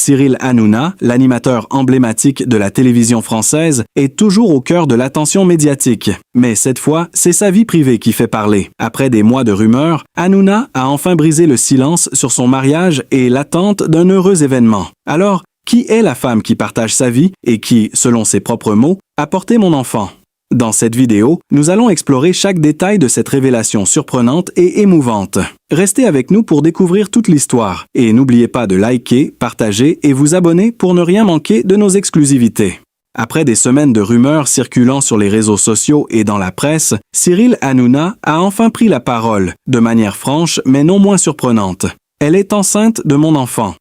Cyril Hanouna, l'animateur emblématique de la télévision française, est toujours au cœur de l'attention médiatique. Mais cette fois, c'est sa vie privée qui fait parler. Après des mois de rumeurs, Hanouna a enfin brisé le silence sur son mariage et l'attente d'un heureux événement. Alors, qui est la femme qui partage sa vie et qui, selon ses propres mots, a porté mon enfant? Dans cette vidéo, nous allons explorer chaque détail de cette révélation surprenante et émouvante. Restez avec nous pour découvrir toute l'histoire et n'oubliez pas de liker, partager et vous abonner pour ne rien manquer de nos exclusivités. Après des semaines de rumeurs circulant sur les réseaux sociaux et dans la presse, Cyril Hanouna a enfin pris la parole, de manière franche mais non moins surprenante. Elle est enceinte de mon enfant.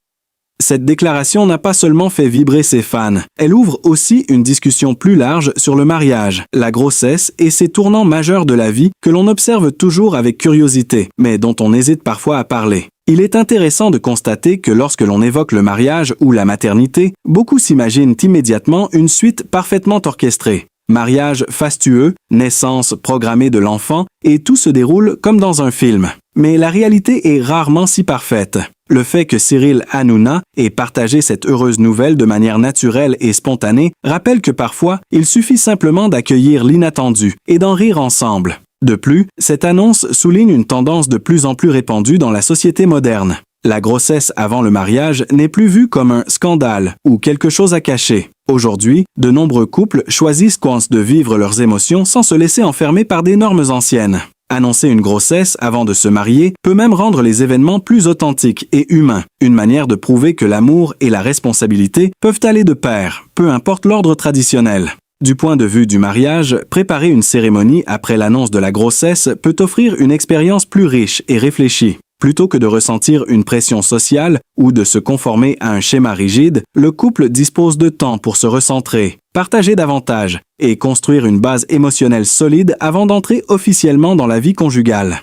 Cette déclaration n'a pas seulement fait vibrer ses fans, elle ouvre aussi une discussion plus large sur le mariage, la grossesse et ces tournants majeurs de la vie que l'on observe toujours avec curiosité, mais dont on hésite parfois à parler. Il est intéressant de constater que lorsque l'on évoque le mariage ou la maternité, beaucoup s'imaginent immédiatement une suite parfaitement orchestrée. Mariage fastueux, naissance programmée de l'enfant, et tout se déroule comme dans un film. Mais la réalité est rarement si parfaite. Le fait que Cyril Hanouna ait partagé cette heureuse nouvelle de manière naturelle et spontanée rappelle que parfois, il suffit simplement d'accueillir l'inattendu et d'en rire ensemble. De plus, cette annonce souligne une tendance de plus en plus répandue dans la société moderne. La grossesse avant le mariage n'est plus vue comme un scandale ou quelque chose à cacher. Aujourd'hui, de nombreux couples choisissent de vivre leurs émotions sans se laisser enfermer par des normes anciennes. Annoncer une grossesse avant de se marier peut même rendre les événements plus authentiques et humains, une manière de prouver que l'amour et la responsabilité peuvent aller de pair, peu importe l'ordre traditionnel. Du point de vue du mariage, préparer une cérémonie après l'annonce de la grossesse peut offrir une expérience plus riche et réfléchie. Plutôt que de ressentir une pression sociale ou de se conformer à un schéma rigide, le couple dispose de temps pour se recentrer, partager davantage et construire une base émotionnelle solide avant d'entrer officiellement dans la vie conjugale.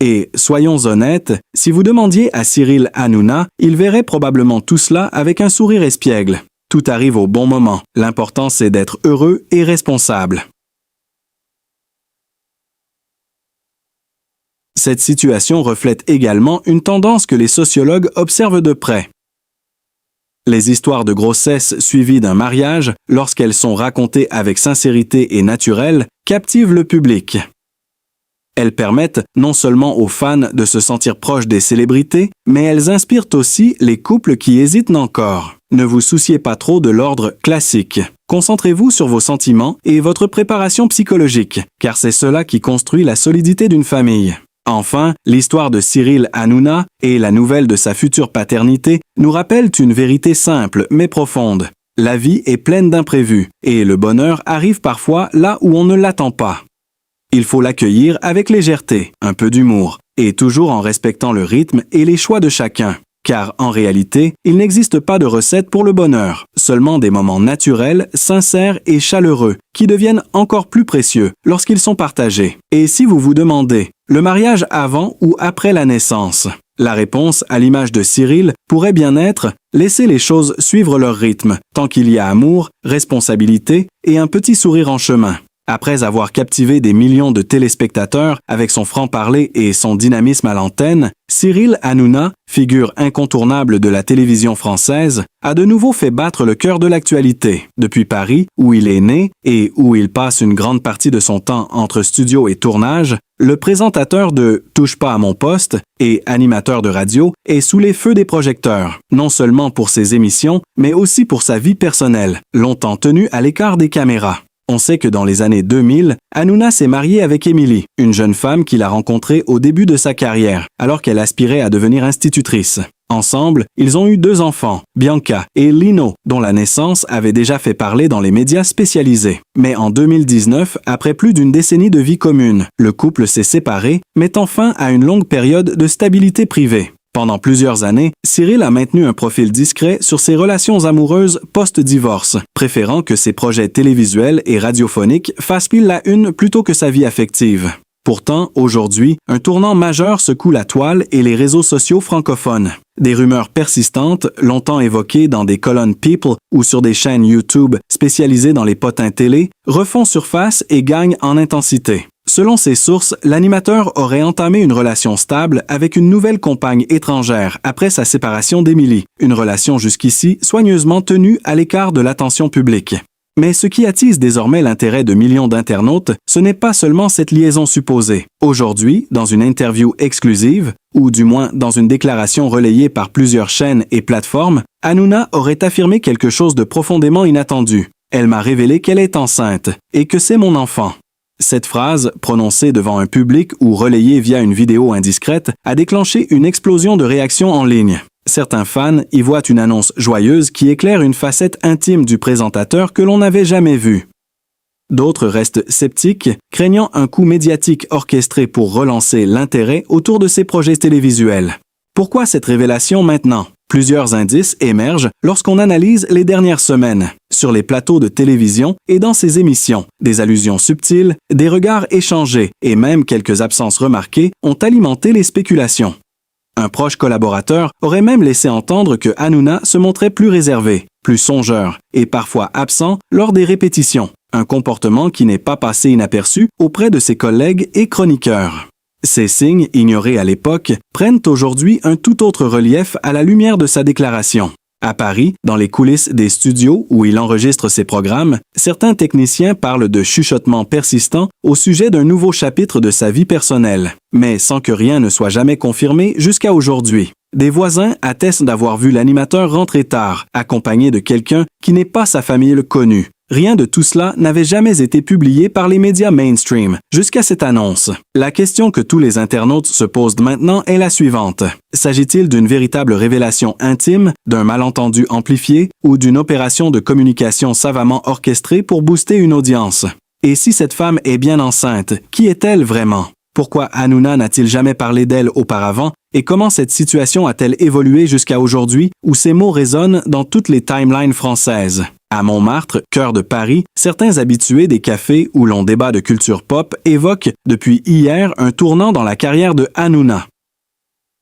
Et, soyons honnêtes, si vous demandiez à Cyril Hanouna, il verrait probablement tout cela avec un sourire espiègle. Tout arrive au bon moment, l'important c'est d'être heureux et responsable. Cette situation reflète également une tendance que les sociologues observent de près. Les histoires de grossesse suivies d'un mariage, lorsqu'elles sont racontées avec sincérité et naturel, captivent le public. Elles permettent non seulement aux fans de se sentir proches des célébrités, mais elles inspirent aussi les couples qui hésitent encore. Ne vous souciez pas trop de l'ordre classique. Concentrez-vous sur vos sentiments et votre préparation psychologique, car c'est cela qui construit la solidité d'une famille. Enfin, l'histoire de Cyril Hanouna et la nouvelle de sa future paternité nous rappellent une vérité simple mais profonde. La vie est pleine d'imprévus et le bonheur arrive parfois là où on ne l'attend pas. Il faut l'accueillir avec légèreté, un peu d'humour, et toujours en respectant le rythme et les choix de chacun. Car en réalité, il n'existe pas de recette pour le bonheur, seulement des moments naturels, sincères et chaleureux, qui deviennent encore plus précieux lorsqu'ils sont partagés. Et si vous vous demandez, le mariage avant ou après la naissance? La réponse, à l'image de Cyril, pourrait bien être « laisser les choses suivre leur rythme, tant qu'il y a amour, responsabilité et un petit sourire en chemin ». Après avoir captivé des millions de téléspectateurs avec son franc-parler et son dynamisme à l'antenne, Cyril Hanouna, figure incontournable de la télévision française, a de nouveau fait battre le cœur de l'actualité. Depuis Paris, où il est né et où il passe une grande partie de son temps entre studio et tournage, le présentateur de « Touche pas à mon poste » et animateur de radio est sous les feux des projecteurs, non seulement pour ses émissions, mais aussi pour sa vie personnelle, longtemps tenue à l'écart des caméras. On sait que dans les années 2000, Hanouna s'est marié avec Émilie, une jeune femme qu'il a rencontrée au début de sa carrière, alors qu'elle aspirait à devenir institutrice. Ensemble, ils ont eu 2 enfants, Bianca et Lino, dont la naissance avait déjà fait parler dans les médias spécialisés. Mais en 2019, après plus d'une décennie de vie commune, le couple s'est séparé, mettant fin à une longue période de stabilité privée. Pendant plusieurs années, Cyril a maintenu un profil discret sur ses relations amoureuses post-divorce, préférant que ses projets télévisuels et radiophoniques fassent la une plutôt que sa vie affective. Pourtant, aujourd'hui, un tournant majeur secoue la toile et les réseaux sociaux francophones. Des rumeurs persistantes, longtemps évoquées dans des colonnes People ou sur des chaînes YouTube spécialisées dans les potins télé, refont surface et gagnent en intensité. Selon ses sources, l'animateur aurait entamé une relation stable avec une nouvelle compagne étrangère après sa séparation d'Emily, une relation jusqu'ici soigneusement tenue à l'écart de l'attention publique. Mais ce qui attise désormais l'intérêt de millions d'internautes, ce n'est pas seulement cette liaison supposée. Aujourd'hui, dans une interview exclusive, ou du moins dans une déclaration relayée par plusieurs chaînes et plateformes, Hanouna aurait affirmé quelque chose de profondément inattendu. « Elle m'a révélé qu'elle est enceinte, et que c'est mon enfant ». Cette phrase, prononcée devant un public ou relayée via une vidéo indiscrète, a déclenché une explosion de réactions en ligne. Certains fans y voient une annonce joyeuse qui éclaire une facette intime du présentateur que l'on n'avait jamais vue. D'autres restent sceptiques, craignant un coup médiatique orchestré pour relancer l'intérêt autour de ces projets télévisuels. Pourquoi cette révélation maintenant? Plusieurs indices émergent lorsqu'on analyse les dernières semaines, sur les plateaux de télévision et dans ces émissions. Des allusions subtiles, des regards échangés et même quelques absences remarquées ont alimenté les spéculations. Un proche collaborateur aurait même laissé entendre que Hanouna se montrait plus réservé, plus songeur et parfois absent lors des répétitions, un comportement qui n'est pas passé inaperçu auprès de ses collègues et chroniqueurs. Ces signes, ignorés à l'époque, prennent aujourd'hui un tout autre relief à la lumière de sa déclaration. À Paris, dans les coulisses des studios où il enregistre ses programmes, certains techniciens parlent de chuchotements persistants au sujet d'un nouveau chapitre de sa vie personnelle, mais sans que rien ne soit jamais confirmé jusqu'à aujourd'hui. Des voisins attestent d'avoir vu l'animateur rentrer tard, accompagné de quelqu'un qui n'est pas sa famille connue. Rien de tout cela n'avait jamais été publié par les médias mainstream, jusqu'à cette annonce. La question que tous les internautes se posent maintenant est la suivante. S'agit-il d'une véritable révélation intime, d'un malentendu amplifié, ou d'une opération de communication savamment orchestrée pour booster une audience? Et si cette femme est bien enceinte, qui est-elle vraiment? Pourquoi Hanouna n'a-t-il jamais parlé d'elle auparavant? Et comment cette situation a-t-elle évolué jusqu'à aujourd'hui, où ces mots résonnent dans toutes les timelines françaises? À Montmartre, cœur de Paris, certains habitués des cafés où l'on débat de culture pop évoquent depuis hier un tournant dans la carrière de Hanouna.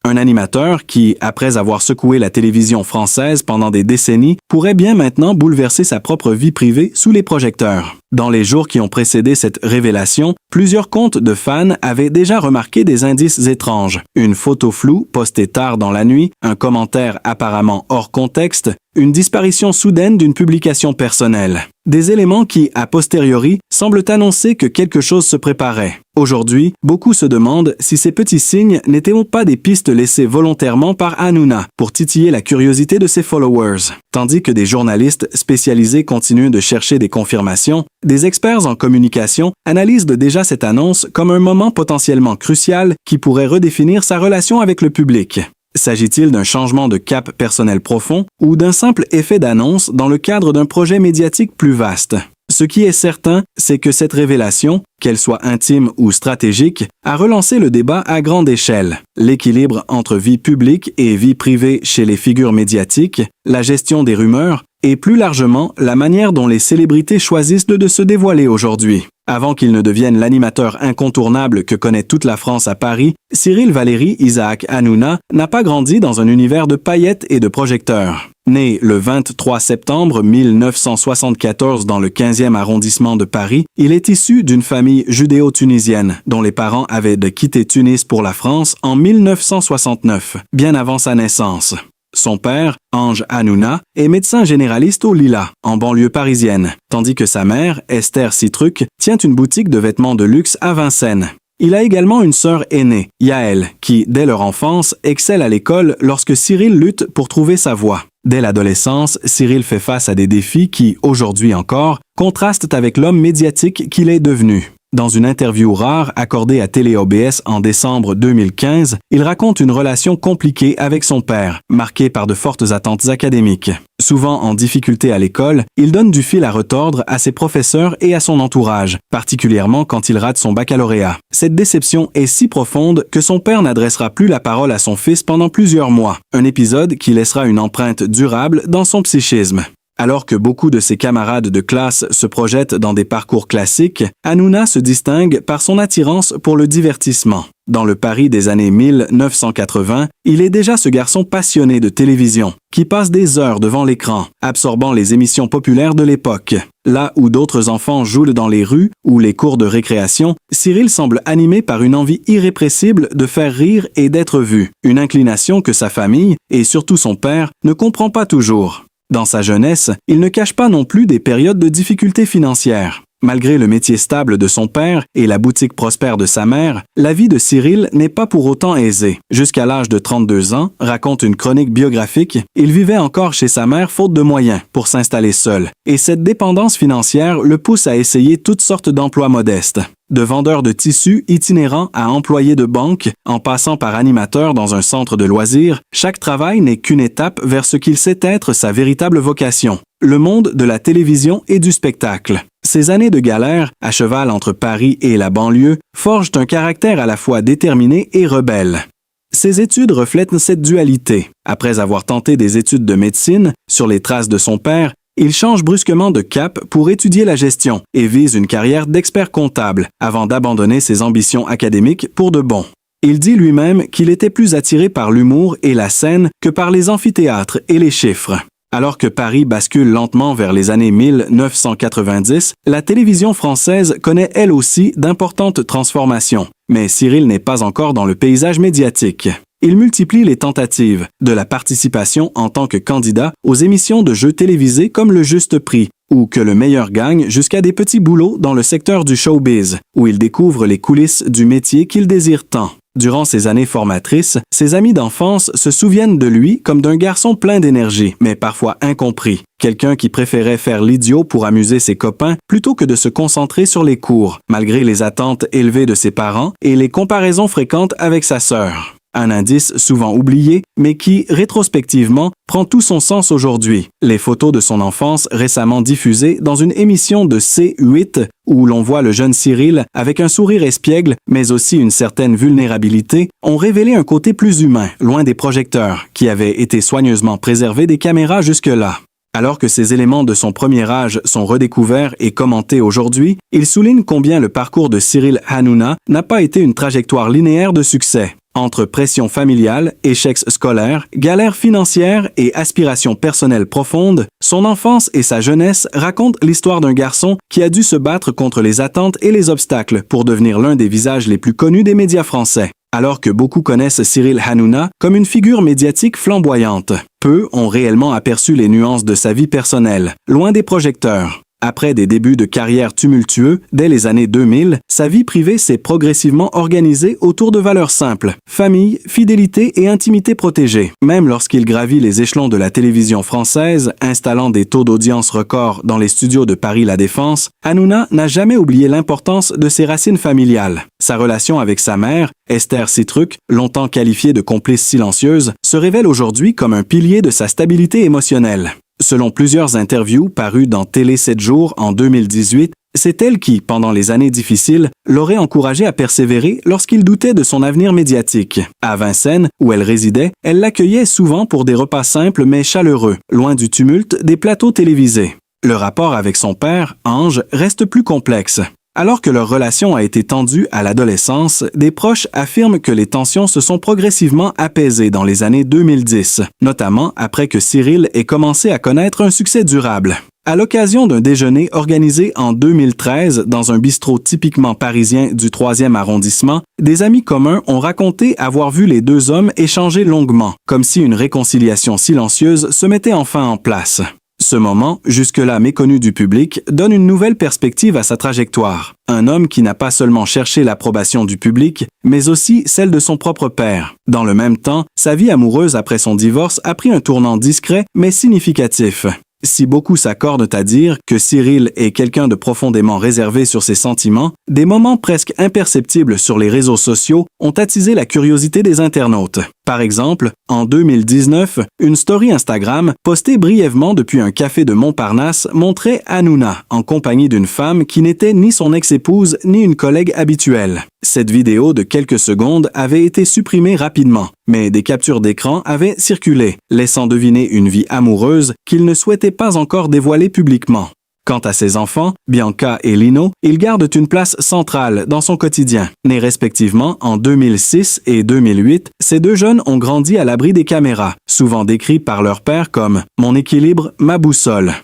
Un animateur qui, après avoir secoué la télévision française pendant des décennies, pourrait bien maintenant bouleverser sa propre vie privée sous les projecteurs. Dans les jours qui ont précédé cette révélation, plusieurs comptes de fans avaient déjà remarqué des indices étranges. Une photo floue postée tard dans la nuit, un commentaire apparemment hors contexte, une disparition soudaine d'une publication personnelle. Des éléments qui, a posteriori, semblent annoncer que quelque chose se préparait. Aujourd'hui, beaucoup se demandent si ces petits signes n'étaient pas des pistes laissées volontairement par Hanouna pour titiller la curiosité de ses followers. Tandis que des journalistes spécialisés continuent de chercher des confirmations, des experts en communication analysent déjà cette annonce comme un moment potentiellement crucial qui pourrait redéfinir sa relation avec le public. S'agit-il d'un changement de cap personnel profond ou d'un simple effet d'annonce dans le cadre d'un projet médiatique plus vaste? Ce qui est certain, c'est que cette révélation, qu'elle soit intime ou stratégique, a relancé le débat à grande échelle. L'équilibre entre vie publique et vie privée chez les figures médiatiques, la gestion des rumeurs et plus largement la manière dont les célébrités choisissent de se dévoiler aujourd'hui. Avant qu'il ne devienne l'animateur incontournable que connaît toute la France à Paris, Cyril Valéry Isaac Hanouna n'a pas grandi dans un univers de paillettes et de projecteurs. Né le 23 septembre 1974 dans le 15e arrondissement de Paris, il est issu d'une famille judéo-tunisienne dont les parents avaient quitté Tunis pour la France en 1969, bien avant sa naissance. Son père, Ange Hanouna, est médecin généraliste au Lilas, en banlieue parisienne, tandis que sa mère, Esther Citruc, tient une boutique de vêtements de luxe à Vincennes. Il a également une sœur aînée, Yael, qui, dès leur enfance, excelle à l'école lorsque Cyril lutte pour trouver sa voie. Dès l'adolescence, Cyril fait face à des défis qui, aujourd'hui encore, contrastent avec l'homme médiatique qu'il est devenu. Dans une interview rare accordée à Télé OBS en décembre 2015, il raconte une relation compliquée avec son père, marquée par de fortes attentes académiques. Souvent en difficulté à l'école, il donne du fil à retordre à ses professeurs et à son entourage, particulièrement quand il rate son baccalauréat. Cette déception est si profonde que son père n'adressera plus la parole à son fils pendant plusieurs mois, un épisode qui laissera une empreinte durable dans son psychisme. Alors que beaucoup de ses camarades de classe se projettent dans des parcours classiques, Hanouna se distingue par son attirance pour le divertissement. Dans le Paris des années 1980, il est déjà ce garçon passionné de télévision, qui passe des heures devant l'écran, absorbant les émissions populaires de l'époque. Là où d'autres enfants jouent dans les rues ou les cours de récréation, Cyril semble animé par une envie irrépressible de faire rire et d'être vu, une inclination que sa famille, et surtout son père, ne comprend pas toujours. Dans sa jeunesse, il ne cache pas non plus des périodes de difficultés financières. Malgré le métier stable de son père et la boutique prospère de sa mère, la vie de Cyril n'est pas pour autant aisée. Jusqu'à l'âge de 32 ans, raconte une chronique biographique, il vivait encore chez sa mère faute de moyens pour s'installer seul. Et cette dépendance financière le pousse à essayer toutes sortes d'emplois modestes. De vendeur de tissus itinérant à employé de banque, en passant par animateur dans un centre de loisirs, chaque travail n'est qu'une étape vers ce qu'il sait être sa véritable vocation, le monde de la télévision et du spectacle. Ces années de galère, à cheval entre Paris et la banlieue, forgent un caractère à la fois déterminé et rebelle. Ses études reflètent cette dualité. Après avoir tenté des études de médecine, sur les traces de son père, il change brusquement de cap pour étudier la gestion et vise une carrière d'expert comptable avant d'abandonner ses ambitions académiques pour de bon. Il dit lui-même qu'il était plus attiré par l'humour et la scène que par les amphithéâtres et les chiffres. Alors que Paris bascule lentement vers les années 1990, la télévision française connaît elle aussi d'importantes transformations. Mais Cyril n'est pas encore dans le paysage médiatique. Il multiplie les tentatives, de la participation en tant que candidat aux émissions de jeux télévisés comme Le Juste Prix, ou Que le meilleur gagne, jusqu'à des petits boulots dans le secteur du showbiz, où il découvre les coulisses du métier qu'il désire tant. Durant ces années formatrices, ses amis d'enfance se souviennent de lui comme d'un garçon plein d'énergie, mais parfois incompris. Quelqu'un qui préférait faire l'idiot pour amuser ses copains plutôt que de se concentrer sur les cours, malgré les attentes élevées de ses parents et les comparaisons fréquentes avec sa sœur. Un indice souvent oublié, mais qui, rétrospectivement, prend tout son sens aujourd'hui. Les photos de son enfance récemment diffusées dans une émission de C8 où l'on voit le jeune Cyril avec un sourire espiègle, mais aussi une certaine vulnérabilité, ont révélé un côté plus humain, loin des projecteurs, qui avaient été soigneusement préservés des caméras jusque-là. Alors que ces éléments de son premier âge sont redécouverts et commentés aujourd'hui, il souligne combien le parcours de Cyril Hanouna n'a pas été une trajectoire linéaire de succès. Entre pression familiale, échecs scolaires, galères financières et aspirations personnelles profondes, son enfance et sa jeunesse racontent l'histoire d'un garçon qui a dû se battre contre les attentes et les obstacles pour devenir l'un des visages les plus connus des médias français. Alors que beaucoup connaissent Cyril Hanouna comme une figure médiatique flamboyante, peu ont réellement aperçu les nuances de sa vie personnelle, loin des projecteurs. Après des débuts de carrière tumultueux, dès les années 2000, sa vie privée s'est progressivement organisée autour de valeurs simples, famille, fidélité et intimité protégée. Même lorsqu'il gravit les échelons de la télévision française, installant des taux d'audience records dans les studios de Paris La Défense, Hanouna n'a jamais oublié l'importance de ses racines familiales. Sa relation avec sa mère, Esther Citruc, longtemps qualifiée de complice silencieuse, se révèle aujourd'hui comme un pilier de sa stabilité émotionnelle. Selon plusieurs interviews parues dans Télé 7 jours en 2018, c'est elle qui, pendant les années difficiles, l'aurait encouragé à persévérer lorsqu'il doutait de son avenir médiatique. À Vincennes, où elle résidait, elle l'accueillait souvent pour des repas simples mais chaleureux, loin du tumulte des plateaux télévisés. Le rapport avec son père, Ange, reste plus complexe. Alors que leur relation a été tendue à l'adolescence, des proches affirment que les tensions se sont progressivement apaisées dans les années 2010, notamment après que Cyril ait commencé à connaître un succès durable. À l'occasion d'un déjeuner organisé en 2013 dans un bistrot typiquement parisien du 3e arrondissement, des amis communs ont raconté avoir vu les deux hommes échanger longuement, comme si une réconciliation silencieuse se mettait enfin en place. Ce moment, jusque-là méconnu du public, donne une nouvelle perspective à sa trajectoire. Un homme qui n'a pas seulement cherché l'approbation du public, mais aussi celle de son propre père. Dans le même temps, sa vie amoureuse après son divorce a pris un tournant discret mais significatif. Si beaucoup s'accordent à dire que Cyril est quelqu'un de profondément réservé sur ses sentiments, des moments presque imperceptibles sur les réseaux sociaux ont attisé la curiosité des internautes. Par exemple, en 2019, une story Instagram postée brièvement depuis un café de Montparnasse montrait Hanouna en compagnie d'une femme qui n'était ni son ex-épouse ni une collègue habituelle. Cette vidéo de quelques secondes avait été supprimée rapidement, mais des captures d'écran avaient circulé, laissant deviner une vie amoureuse qu'il ne souhaitait pas encore dévoiler publiquement. Quant à ses enfants, Bianca et Lino, ils gardent une place centrale dans son quotidien. Nés respectivement en 2006 et 2008, ces deux jeunes ont grandi à l'abri des caméras, souvent décrits par leur père comme « mon équilibre, ma boussole ».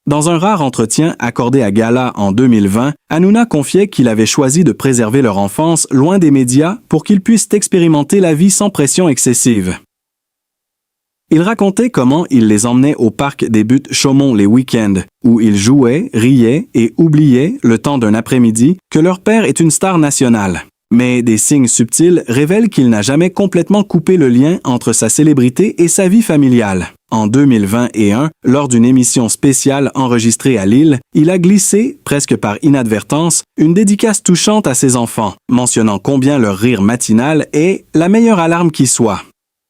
Dans un rare entretien accordé à Gala en 2020, Hanouna confiait qu'il avait choisi de préserver leur enfance loin des médias pour qu'ils puissent expérimenter la vie sans pression excessive. Il racontait comment il les emmenait au parc des Buttes Chaumont les week-ends, où ils jouaient, riaient et oubliaient, le temps d'un après-midi, que leur père est une star nationale. Mais des signes subtils révèlent qu'il n'a jamais complètement coupé le lien entre sa célébrité et sa vie familiale. En 2021, lors d'une émission spéciale enregistrée à Lille, il a glissé, presque par inadvertance, une dédicace touchante à ses enfants, mentionnant combien leur rire matinal est la meilleure alarme qui soit.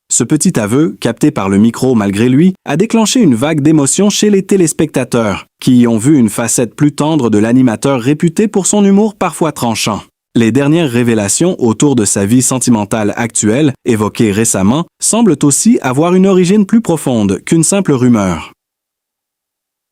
Ce petit aveu, capté par le micro malgré lui, a déclenché une vague d'émotion chez les téléspectateurs, qui y ont vu une facette plus tendre de l'animateur réputé pour son humour parfois tranchant. Les dernières révélations autour de sa vie sentimentale actuelle, évoquées récemment, semblent aussi avoir une origine plus profonde qu'une simple rumeur.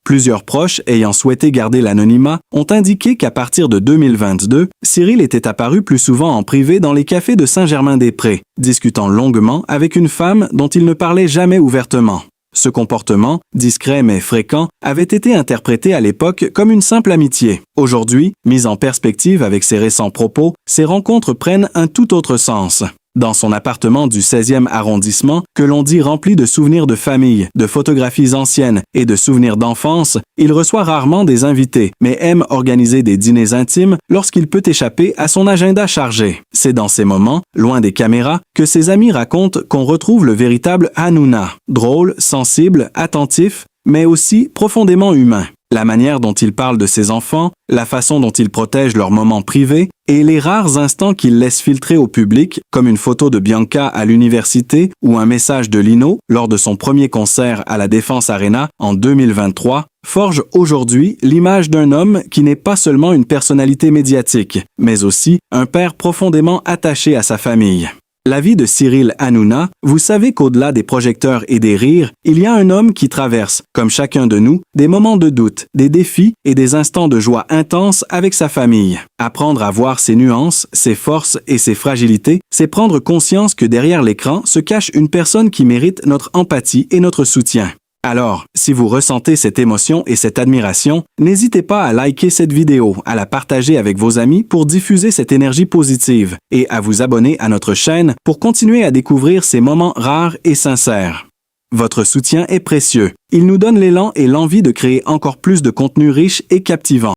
Plusieurs proches ayant souhaité garder l'anonymat ont indiqué qu'à partir de 2022, Cyril était apparu plus souvent en privé dans les cafés de Saint-Germain-des-Prés, discutant longuement avec une femme dont il ne parlait jamais ouvertement. Ce comportement, discret mais fréquent, avait été interprété à l'époque comme une simple amitié. Aujourd'hui, mis en perspective avec ses récents propos, ces rencontres prennent un tout autre sens. Dans son appartement du 16e arrondissement, que l'on dit rempli de souvenirs de famille, de photographies anciennes et de souvenirs d'enfance, il reçoit rarement des invités, mais aime organiser des dîners intimes lorsqu'il peut échapper à son agenda chargé. C'est dans ces moments, loin des caméras, que ses amis racontent qu'on retrouve le véritable Hanouna, drôle, sensible, attentif, mais aussi profondément humain. La manière dont il parle de ses enfants, la façon dont il protège leurs moments privés et les rares instants qu'il laisse filtrer au public, comme une photo de Bianca à l'université ou un message de Lino lors de son premier concert à la Défense Arena en 2023, forgent aujourd'hui l'image d'un homme qui n'est pas seulement une personnalité médiatique, mais aussi un père profondément attaché à sa famille. La vie de Cyril Hanouna, vous savez qu'au-delà des projecteurs et des rires, il y a un homme qui traverse, comme chacun de nous, des moments de doute, des défis et des instants de joie intense avec sa famille. Apprendre à voir ses nuances, ses forces et ses fragilités, c'est prendre conscience que derrière l'écran se cache une personne qui mérite notre empathie et notre soutien. Alors, si vous ressentez cette émotion et cette admiration, n'hésitez pas à liker cette vidéo, à la partager avec vos amis pour diffuser cette énergie positive et à vous abonner à notre chaîne pour continuer à découvrir ces moments rares et sincères. Votre soutien est précieux. Il nous donne l'élan et l'envie de créer encore plus de contenu riche et captivant.